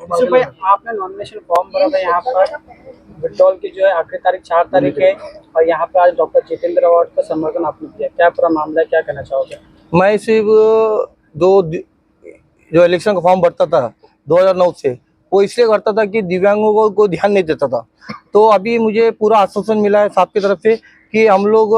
यूसुफ भाई, आपने nomination form भरा था यहाँ पर विड्रॉल की जो है आखिरी तारीख 4 तारीख है, और यहाँ पर आज डॉक्टर जितेंद्र अवार्ड का समर्थन आपने किया, क्या पूरा मामला है, क्या कहना चाहोगे? मैं सिर्फ जो इलेक्शन का फॉर्म भरता था 2009 से, वो इसलिए करता था कि दिव्यांगों को ध्यान नहीं देता था। तो अभी मुझे पूरा आश्वासन मिला है साहब की तरफ से कि हम लोग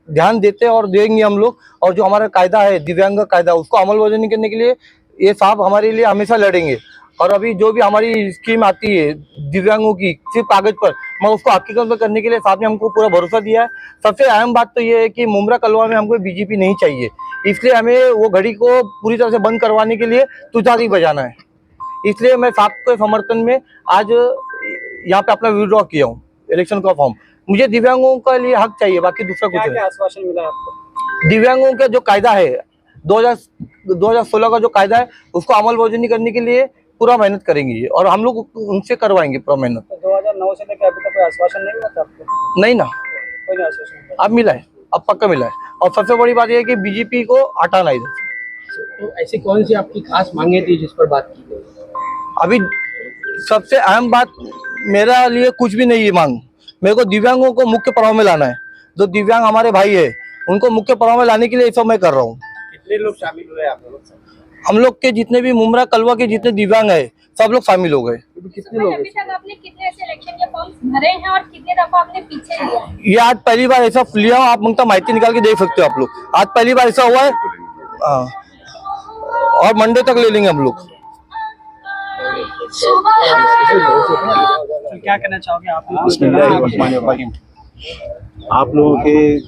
ध्यान देते और देंगे हम लोग, और जो हमारा कायदा है दिव्यांग कायदा उसको अमलबजानी करने के लिए ये साहब हमारे लिए हमेशा लड़ेंगे। और अभी जो भी हमारी स्कीम आती है दिव्यांगों की सिर्फ कागज पर, मैं उसको हकीकत में करने के लिए साहब ने हमको पूरा भरोसा दिया है। सबसे अहम बात तो ये है कि मुमरा कलवा में हमको बीजेपी नहीं चाहिए, इसलिए हमें वो घड़ी को पूरी तरह से बंद करवाने के लिए तुतारी बजाना है। इसलिए मैं साहब के समर्थन में आज यहाँ पे अपना विड्रॉ किया हूँ इलेक्शन का फॉर्म। मुझे दिव्यांगों का लिए हक चाहिए, बाकी दूसरा कुछ क्या आश्वासन मिला आपको? दिव्यांगों का जो कायदा है 2016 का जो कायदा है उसको अमलबजानी करने के लिए पूरा मेहनत करेंगे और हम लोग उनसे करवाएंगे पूरा मेहनत। तो 2009 से लेकर अभी तक कोई आश्वासन नहीं मिला था आपको? नहीं ना, कोई नहीं आश्वासन मिला। अब मिला है, अब पक्का मिला है। और सबसे बड़ी बात यह है कि बीजेपी को हटाना इधर से। तो ऐसी कौन सी आपकी खास मांगे थी जिस पर बात की गई? अभी सबसे अहम बात मेरा लिए कुछ भी नहीं है मांग, मेरे को दिव्यांगों को मुख्य प्रवाह में लाना है। जो दिव्यांग हमारे भाई है उनको मुख्य प्रवाह में लाने के लिए सब मैं कर रहा हूँ। कितने लोग शामिल हुए आप लोग? हम लोग के जितने भी मुमरा कलवा के जितने दिव्यांग है सब लोग शामिल हो गए। कितने लोग? अभी तक आपने कितने ऐसे इलेक्शन के फॉर्म भरे हैं और कितने दफा आपने पीछे लिया है? ये आज पहली बार ऐसा लिया हूँ, आप मंगता माहिती निकाल के देख सकते हो आप लोग। आज पहली बार ऐसा हुआ है, हाँ, और मंडे तक ले लेंगे हम लोग। क्या कहना चाहोगे आप? आप लोगों के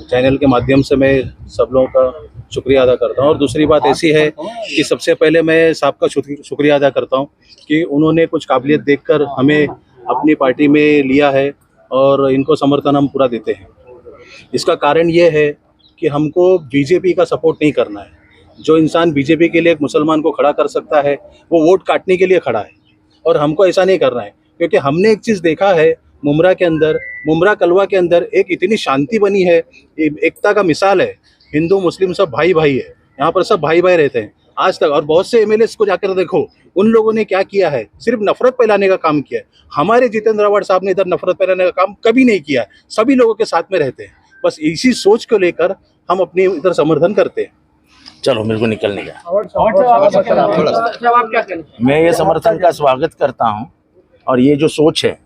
चैनल के माध्यम से मैं सब लोगों का शुक्रिया अदा करता हूं। और दूसरी बात ऐसी है कि सबसे पहले मैं साहब का शुक्रिया अदा करता हूं कि उन्होंने कुछ काबिलियत देखकर हमें अपनी पार्टी में लिया है और इनको समर्थन हम पूरा देते हैं। इसका कारण ये है कि हमको बीजेपी का सपोर्ट नहीं करना है। जो इंसान बीजेपी के लिए एक मुसलमान को खड़ा कर सकता है वो वोट काटने के लिए खड़ा है, और हमको ऐसा नहीं करना है। क्योंकि हमने एक चीज़ देखा है मुमरा के अंदर, मुमरा कलवा के अंदर एक इतनी शांति बनी है, एकता का मिसाल है। हिंदू मुस्लिम सब भाई भाई है, यहाँ पर सब भाई भाई रहते हैं आज तक। और बहुत से एमएलए को जाकर देखो उन लोगों ने क्या किया है, सिर्फ नफरत फैलाने का काम किया है। हमारे जितेंद्र अवार्ड साहब ने इधर नफरत फैलाने का काम कभी नहीं किया है, सभी लोगों के साथ में रहते हैं। बस इसी सोच को लेकर हम अपनी इधर समर्थन करते हैं। चलो मेरे को निकलने का। आप क्या कहना? मैं ये समर्थन का स्वागत करता हूं, और ये जो सोच है,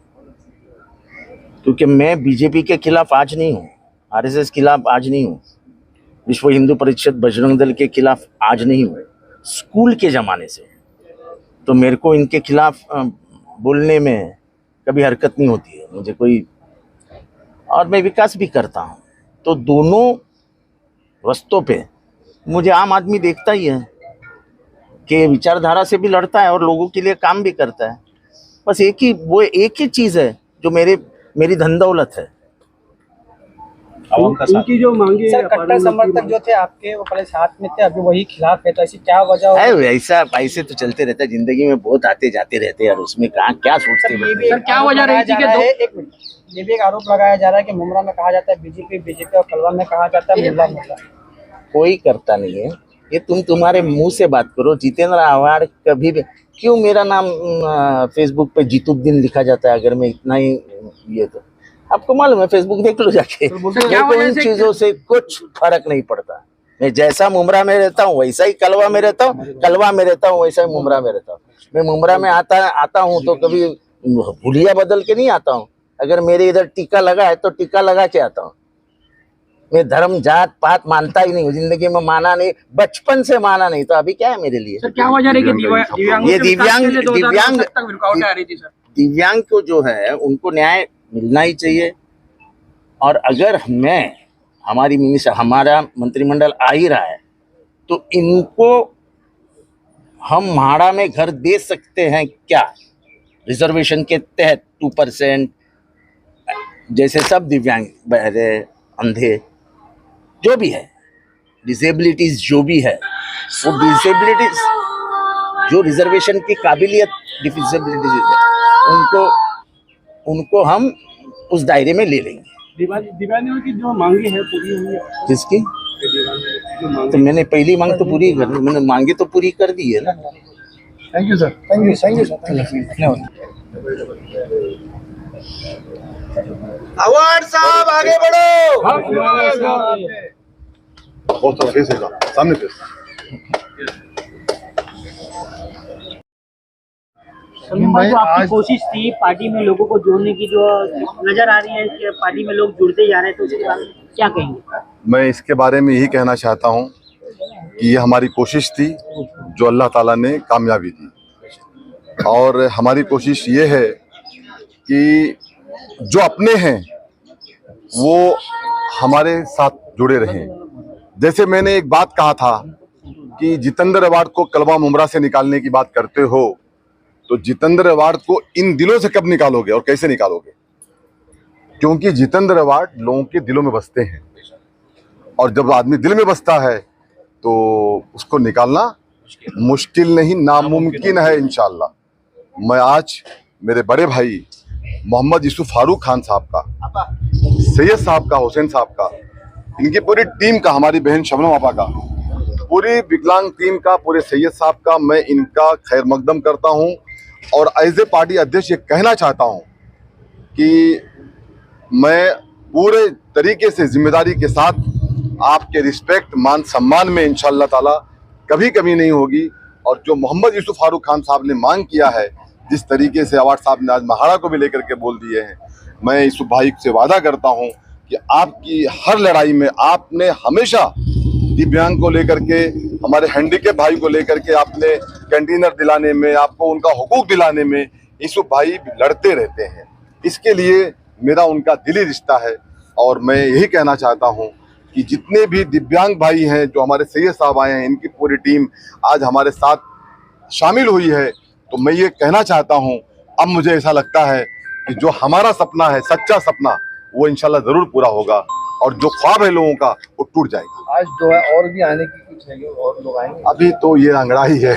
क्योंकि मैं बीजेपी के खिलाफ आज नहीं हूं, आरएसएस के खिलाफ आज नहीं हूं, विश्व हिंदू परिषद बजरंग दल के खिलाफ आज नहीं हूं, स्कूल के ज़माने से। तो मेरे को इनके खिलाफ बोलने में कभी हरकत नहीं होती है मुझे कोई, और मैं विकास भी करता हूं। तो दोनों रस्तों पे मुझे आम आदमी देखता ही है कि विचारधारा से भी लड़ता है और लोगों के लिए काम भी करता है। बस एक ही चीज़ है जो मेरी धन दौलत है। उनकी जो मांगे सर, कट्टर समर्थक जो थे आपके वो पहले साथ में थे, अभी वही खिलाफ है, तो ऐसी क्या वजह है? ऐसे तो चलते रहता है जिंदगी में, बहुत आते जाते रहते हैं, और उसमें कहाँ क्या सोचते हैं। सर, क्या वजह रही थी? एक मिनट, ये भी एक आरोप लगाया जा रहा है कि मुमरा में कहा जाता है बीजेपी और कलवा में कहा जाता है मुल्ला। कोई करता नहीं है ये, तुम्हारे मुंह से बात करो। जितेंद्र अवार्ड कभी भी क्यों मेरा नाम फेसबुक पे जीतुद्दीन लिखा जाता है? अगर मैं इतना ही ये, तो आपको मालूम है, फेसबुक देख लो जाके। इन चीजों से कुछ फर्क नहीं पड़ता। मैं जैसा मुमरा में रहता हूँ वैसा ही कलवा में रहता हूँ, कलवा में रहता हूँ वैसा ही मुमरा में रहता हूँ। मैं मुमरा में आता हूँ तो कभी भुलिया बदल के नहीं आता हूँ। अगर मेरे इधर टीका लगा है तो टीका लगा के आता हूँ। मैं धर्म जात पात मानता ही नहीं हूँ, जिंदगी में माना नहीं, बचपन से माना नहीं, तो अभी क्या है मेरे लिए? सर, क्या वजह है कि ये दिव्यांग को जो है उनको न्याय मिलना ही चाहिए। और अगर हमारा मंत्रिमंडल आ ही रहा है तो इनको हम भाड़ा में घर दे सकते हैं क्या? रिजर्वेशन के तहत 2%, जैसे सब दिव्यांग, बहरे, अंधे, जो भी है, डिसेबिलिटीज जो भी है, वो डिसेबिलिटीज जो रिजर्वेशन की काबिलियत डिसेबिलिटीज उनको हम उस दायरे में ले लेंगे। दिव्यांगों की जो मांगे हैं पूरी हुई है? किसकी? तो मैंने पहली मांग तो पूरी कर, मैंने मांगे तो पूरी कर दी है ना। Thank you sir, thank you धन्यवाद। अवार्ड साहब आगे बढ़ो। बहुत सारा फेस है सामने फेस। सलीम भाई, जो आपकी कोशिश थी पार्टी में लोगों को जोड़ने की, जो नजर आ रही है कि पार्टी में लोग जुड़ते जा रहे हैं, तो उसके बारे में क्या कहेंगे? मैं इसके बारे में यही कहना चाहता हूँ कि ये हमारी कोशिश थी जो अल्लाह ताला ने कामयाबी दी, और हमारी कोशिश ये है कि जो अपने हैं वो हमारे साथ जुड़े रहें। जैसे मैंने एक बात कहा था कि जितेंद्र अवार्ड को कलवा मुमरा से निकालने की बात करते हो, तो जितेंद्र अवार्ड को इन दिलों से कब निकालोगे और कैसे निकालोगे? क्योंकि जितेंद्र अवार्ड लोगों के दिलों में बसते हैं, और जब आदमी दिल में बसता है तो उसको निकालना मुश्किल नहीं, नामुमकिन है इंशाअल्लाह। मैं आज मेरे बड़े भाई मोहम्मद यूसुफ फारूक खान साहब का, सैयद साहब का, हुसैन साहब का, इनकी पूरी टीम का, हमारी बहन शबनम आपा का, पूरी विकलांग टीम का, पूरे सैयद साहब का मैं इनका खैर मकदम करता हूं। और एज ए पार्टी अध्यक्ष ये कहना चाहता हूं कि मैं पूरे तरीके से जिम्मेदारी के साथ आपके रिस्पेक्ट, मान सम्मान में इंशाअल्लाह ताला कभी कमी नहीं होगी। और जो मोहम्मद यूसुफ फारूक खान साहब ने मांग किया है, जिस तरीके से अवार्ड साहब ने आज महाड़ा को भी लेकर के बोल दिए हैं, मैं यूसुफ भाई से वादा करता हूं कि आपकी हर लड़ाई में आपने हमेशा दिव्यांग को लेकर के, हमारे हैंडीकैप भाई को लेकर के, आपने कंटेनर दिलाने में, आपको उनका हुकूक दिलाने में यूसुफ भाई लड़ते रहते हैं। इसके लिए मेरा उनका दिली रिश्ता है। और मैं यही कहना चाहता हूं कि जितने भी दिव्यांग भाई हैं, जो हमारे सैयद साहब आए हैं, इनकी पूरी टीम आज हमारे साथ शामिल हुई है, तो मैं ये कहना चाहता हूं, अब मुझे ऐसा लगता है कि जो हमारा सपना है, सच्चा सपना, वो इंशाल्लाह जरूर पूरा होगा, और जो ख्वाब है लोगों का वो टूट जाएगा। आज जो है और भी आने की कुछ है, और लोग आएंगे। अभी तो ये अंगड़ाई है,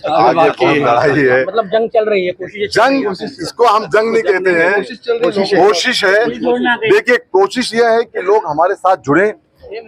आगे की लड़ाई है, मतलब जंग चल रही है, कोशिश जंग, इसको हम जंग नहीं कहते हैं, कोशिश है। देखिए, कोशिश ये है कि लोग हमारे साथ जुड़े,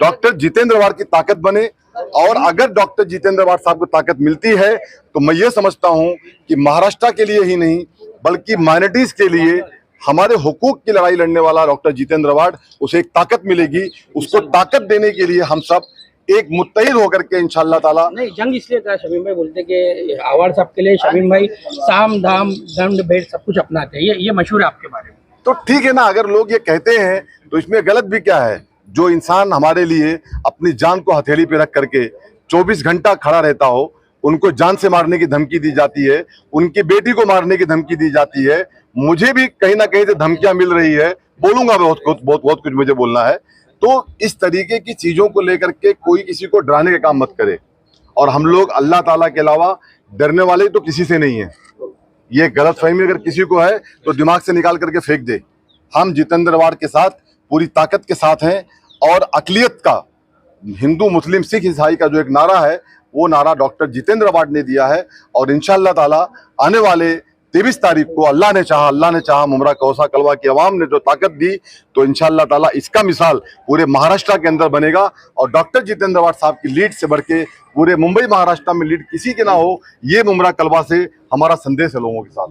डॉक्टर जितेंद्र अवार्ड की ताकत बने। और अगर डॉक्टर जितेंद्र अवार्ड साहब को ताकत मिलती है, तो मैं ये समझता हूं कि महाराष्ट्र के लिए ही नहीं, बल्कि माइनॉरिटीज के लिए, हमारे हुकूक की लड़ाई लड़ने वाला डॉक्टर जितेंद्र अवार्ड, उसे एक ताकत मिलेगी। उसको ताकत देने के लिए हम सब एक मुत्तहिद होकर के इंशाअल्लाह ताला। नहीं, जंग इसलिए कहा, शमीम भाई बोलते कि अवार्ड साहब के लिए शमीम भाई साम दाम दंड भेद सब कुछ अपनाते हैं, ये मशहूर है आपके बारे में। तो ठीक है ना, अगर लोग ये कहते हैं तो इसमें गलत भी क्या है? जो इंसान हमारे लिए अपनी जान को हथेली पे रख करके 24 घंटा खड़ा रहता हो, उनको जान से मारने की धमकी दी जाती है, उनकी बेटी को मारने की धमकी दी जाती है, मुझे भी कहीं ना कहीं से धमकियां मिल रही है, बोलूंगा बहुत कुछ मुझे बोलना है। तो इस तरीके की चीजों को लेकर के कोई किसी को डराने का काम मत करे। और हम लोग अल्लाह ताला के अलावा डरने वाले तो किसी से नहीं है। ये गलतफहमी अगर किसी को है तो दिमाग से निकाल करके फेंक दे। हम जितेंद्र अवार्ड के साथ पूरी ताकत के साथ हैं, और अकलियत का, हिंदू मुस्लिम सिख ईसाई का जो एक नारा है, वो नारा डॉक्टर जितेंद्र अवार्ड ने दिया है। और इंशाअल्लाह ताला आने वाले 23 तारीख को अल्लाह ने चाहा मुमरा कौसा कलवा की आवाम ने जो ताकत दी, तो इंशाअल्लाह ताला इसका मिसाल पूरे महाराष्ट्र के अंदर बनेगा। और डॉक्टर जितेंद्र अवार्ड साहब की लीड से बढ़ के पूरे मुंबई महाराष्ट्र में लीड किसी के ना हो, ये मुमरा कलवा से हमारा संदेश है लोगों के साथ।